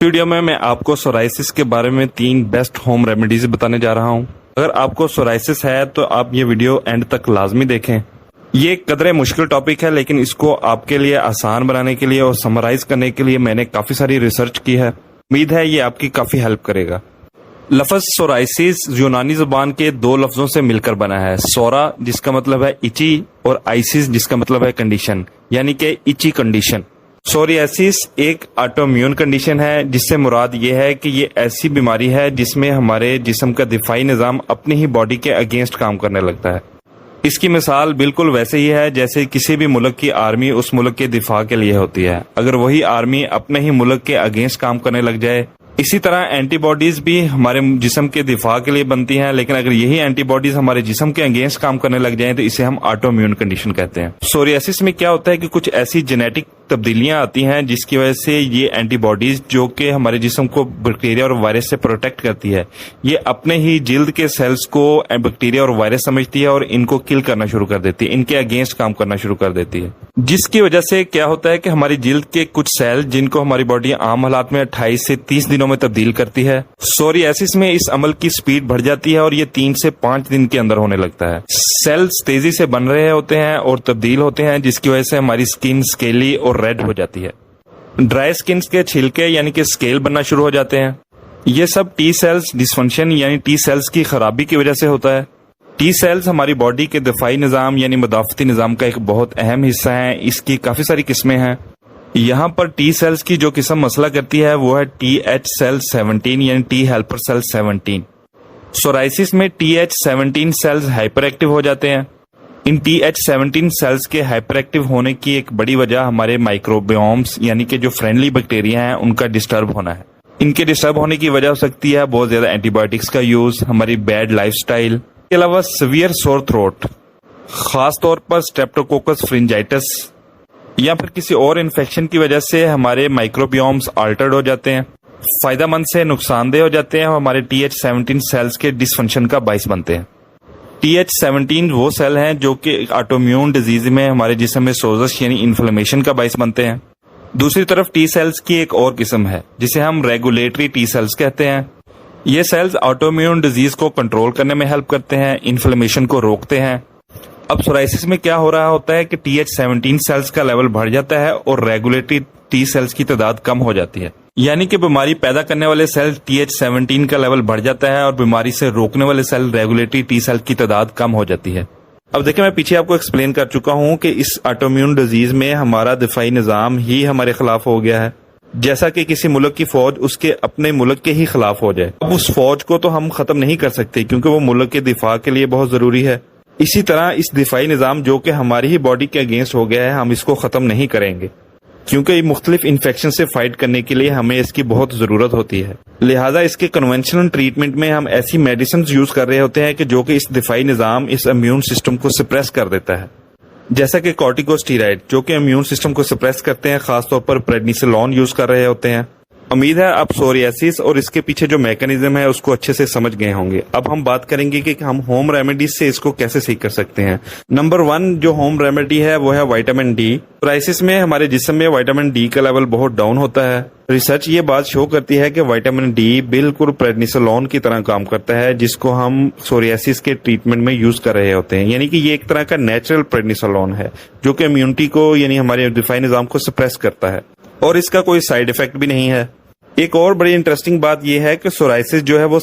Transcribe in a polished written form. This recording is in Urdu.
ویڈیو میں آپ کو سورائسس کے بارے میں 3 بیسٹ ہوم ریمیڈیز بتانے جا رہا ہوں۔ اگر آپ کو سورائسس ہے تو آپ یہ ویڈیو اینڈ تک لازمی دیکھیں۔ یہ ایک قدرے مشکل ٹاپک ہے، لیکن اس کو آپ کے لیے آسان بنانے کے لیے اور سمرائز کرنے کے لیے میں نے کافی ساری ریسرچ کی ہے۔ امید ہے یہ آپ کی کافی ہیلپ کرے گا۔ لفظ سورائسس یونانی زبان کے 2 لفظوں سے مل کر بنا ہے، سورا جس کا مطلب ہے اچی اور آئسس جس کا مطلب ہے کنڈیشن، یعنی کہ اچی کنڈیشن۔ سوریاسس ایک آٹو امیون کنڈیشن ہے، جس سے مراد یہ ہے کہ یہ ایسی بیماری ہے جس میں ہمارے جسم کا دفاعی نظام اپنی ہی باڈی کے اگینسٹ کام کرنے لگتا ہے۔ اس کی مثال بالکل ویسے ہی ہے جیسے کسی بھی ملک کی آرمی اس ملک کے دفاع کے لیے ہوتی ہے۔ اگر وہی آرمی اپنے ہی ملک کے اگینسٹ کام کرنے لگ جائے، اسی طرح اینٹی باڈیز بھی ہمارے جسم کے دفاع کے لیے بنتی ہیں، لیکن اگر یہی اینٹی باڈیز ہمارے جسم کے اگینسٹ کام کرنے لگ جائیں تو اسے ہم آٹو امیون کنڈیشن کہتے ہیں۔ سوریاسس میں کیا ہوتا ہے کہ کچھ ایسی جینیٹک تبدیلیاں آتی ہیں جس کی وجہ سے یہ اینٹی باڈیز جو کہ ہمارے جسم کو بیکٹیریا اور وائرس سے پروٹیکٹ کرتی ہے، یہ اپنے ہی جلد کے سیلز کو بیکٹیریا اور وائرس سمجھتی ہے اور ان کو کل کرنا شروع کر دیتی ہے، ان کے اگینسٹ کام کرنا شروع کر دیتی ہے، جس کی وجہ سے کیا ہوتا ہے کہ ہماری جلد کے کچھ سیل جن کو ہماری باڈی عام حالات میں 28 سے 30 دنوں میں تبدیل کرتی ہے، سوریاسس میں اس عمل کی سپیڈ بڑھ جاتی ہے اور یہ 3 سے 5 دن کے اندر ہونے لگتا ہے۔ سیلز تیزی سے بن رہے ہوتے ہیں اور تبدیل ہوتے ہیں، جس کی وجہ سے ہماری سکن اسکیلی اور ریڈ ہو جاتی ہے۔ ڈرائی سکنز کے چھلکے یعنی کہ اسکیل بننا شروع ہو جاتے ہیں۔ یہ سب ٹی سیلز ڈسفنکشن یعنی ٹی سیلز کی خرابی کی وجہ سے ہوتا ہے۔ ٹی سیلز ہماری باڈی کے دفاعی نظام یعنی مدافعتی نظام کا ایک بہت اہم حصہ ہے۔ اس کی کافی ساری قسمیں ہیں۔ یہاں پر ٹی سیلز کی جو قسم مسئلہ کرتی ہے وہ ہے ٹی ایچ سیل 17 یعنی ٹی ہیلپر سیل 17۔ سورائسس میں T H 17 cells hyperactive ہو جاتے ہیں۔ ان ٹی ایچ 17 سیلز کے ہائپر ایکٹیو ہونے کی ایک بڑی وجہ ہمارے مائکروبیومز یعنی کہ جو فرینڈلی بیکٹیریا ہیں ان کا ڈسٹرب ہونا ہے۔ ان کے ڈسٹرب ہونے کی وجہ ہو سکتی ہے بہت زیادہ اینٹی بایوٹکس کا یوز، ہماری بیڈ لائف سٹائل، اس کے علاوہ سیویئر سور تھروٹ، خاص طور پر اسٹریپٹوکوکس فرنجائٹس یا پھر کسی اور انفیکشن کی وجہ سے ہمارے مائکروبیومز آلٹرڈ ہو جاتے ہیں، فائدہ مند سے نقصان دہ ہو جاتے ہیں اور ہمارے ٹی ایچ 17 سیلز کے ڈس فنکشن کا باعث بنتے ہیں۔ ٹی ایچ 17 وہ سیل ہیں جو کہ آٹو امیون ڈیزیز میں ہمارے جسم میں سوزش یعنی انفلیمیشن کا باعث بنتے ہیں۔ دوسری طرف ٹی سیلز کی ایک اور قسم ہے جسے ہم ریگولیٹری ٹی سیلز کہتے ہیں۔ یہ سیلز آٹو امیون ڈیزیز کو کنٹرول کرنے میں ہیلپ کرتے ہیں، انفلیمیشن کو روکتے ہیں۔ اب سورائسس میں کیا ہو رہا ہوتا ہے کہ ٹی ایچ 17 سیلز کا لیول بڑھ جاتا ہے اور ریگولیٹری ٹی سیلز کی تعداد کم ہو جاتی ہے، یعنی کہ بیماری پیدا کرنے والے سیل ٹی ایچ 17 کا لیول بڑھ جاتا ہے اور بیماری سے روکنے والے سیل ریگولیٹری ٹی سیل کی تعداد کم ہو جاتی ہے۔ اب دیکھیں میں پیچھے آپ کو ایکسپلین کر چکا ہوں کہ اس آٹو امیون ڈیزیز میں ہمارا دفاعی نظام ہی ہمارے خلاف ہو گیا ہے، جیسا کہ کسی ملک کی فوج اس کے اپنے ملک کے ہی خلاف ہو جائے۔ اب اس فوج کو تو ہم ختم نہیں کر سکتے کیونکہ وہ ملک کے دفاع کے لیے بہت ضروری ہے۔ اسی طرح اس دفاعی نظام جو کہ ہماری ہی باڈی کے اگینسٹ ہو گیا ہے، ہم اس کو ختم نہیں کریں گے کیونکہ مختلف انفیکشن سے فائٹ کرنے کے لیے ہمیں اس کی بہت ضرورت ہوتی ہے۔ لہٰذا اس کے کنونشنل ٹریٹمنٹ میں ہم ایسی میڈیسنز یوز کر رہے ہوتے ہیں کہ جو کہ اس دفاعی نظام اس امیون سسٹم کو سپریس کر دیتا ہے، جیسا کہ کورٹیکوسٹیرائڈ جو کہ امیون سسٹم کو سپریس کرتے ہیں، خاص طور پر پریڈنیسلون یوز کر رہے ہوتے ہیں۔ امید ہے آپ سوریاسس اور اس کے پیچھے جو میکانزم ہے اس کو اچھے سے سمجھ گئے ہوں گے۔ اب ہم بات کریں گے کہ ہم ہوم ریمیڈیز سے اس کو کیسے صحیح کر سکتے ہیں۔ نمبر 1 جو ہوم ریمیڈی ہے وہ ہے وائٹامن ڈی۔ سورائسس میں ہمارے جسم میں وائٹامن ڈی کا لیول بہت ڈاؤن ہوتا ہے۔ ریسرچ یہ بات شو کرتی ہے کہ وائٹامن ڈی بالکل پریڈنیسلون کی طرح کام کرتا ہے، جس کو ہم سوریاسس کے ٹریٹمنٹ میں یوز کر رہے ہوتے ہیں، یعنی کہ یہ ایک طرح کا نیچرل پریڈنیسلون ہے جو کہ امیونٹی کو یعنی ہمارے دفاعی نظام کو سپریس کرتا ہے اور اس کا کوئی سائیڈ افیکٹ بھی نہیں ہے۔ ایک اور بڑی انٹرسٹنگ بات یہ ہے کہ سورائسس جو ہے وہ